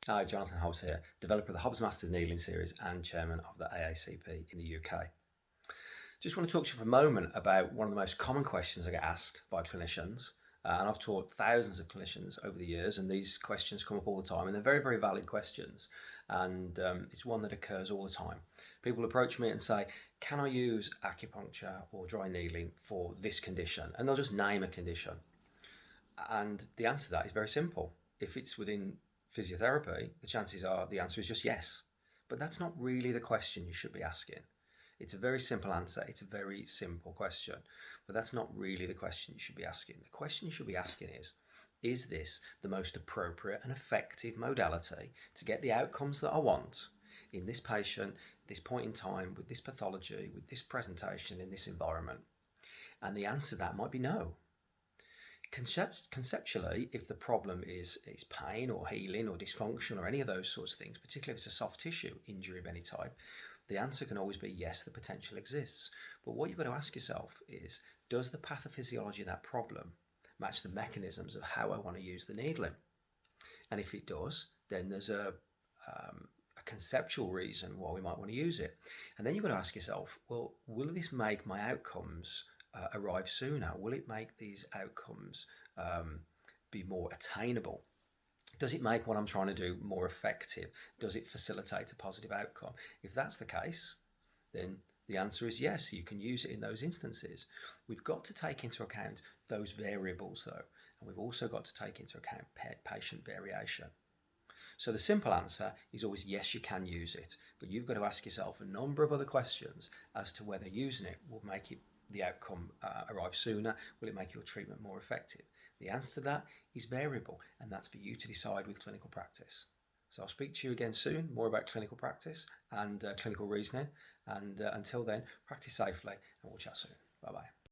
Hi, Jonathan Hobbs here, developer of the Hobbs Masters Needling Series and chairman of the AACP in the UK. Just want to talk to you for a moment about one of the most common questions I get asked by clinicians. And I've taught thousands of clinicians over the years, and these questions come up all the time, and they're very, very valid questions. And it's one that occurs all the time. People approach me and say, can I use acupuncture or dry needling for this condition? And they'll just name a condition. And the answer to that is very simple. If it's within physiotherapy, the chances are the answer is just yes. But that's not really the question you should be asking. It's a very simple answer. It's a very simple question. But that's not really the question you should be asking. The question you should be asking is this the most appropriate and effective modality to get the outcomes that I want in this patient, this point in time, with this pathology, with this presentation, in this environment? And the answer to that might be no. Conceptually, if the problem is pain or healing or dysfunction or any of those sorts of things, particularly if it's a soft tissue injury of any type, the answer can always be yes, the potential exists. But what you've got to ask yourself is, does the pathophysiology of that problem match the mechanisms of how I want to use the needling? And if it does, then there's a conceptual reason why we might want to use it. And then you've got to ask yourself, well, will this make my outcomes arrive sooner? Will it make these outcomes be more attainable? Does it make what I'm trying to do more effective? Does it facilitate a positive outcome? If that's the case, then the answer is yes, you can use it in those instances. We've got to take into account those variables though, and we've also got to take into account patient variation. So the simple answer is always yes, you can use it, but you've got to ask yourself a number of other questions as to whether using it will make the outcome arrive sooner. Will it make your treatment more effective? The answer to that is variable, and that's for you to decide with clinical practice. So I'll speak to you again soon, more about clinical practice and clinical reasoning. And until then, practice safely, and we'll chat soon. Bye-bye.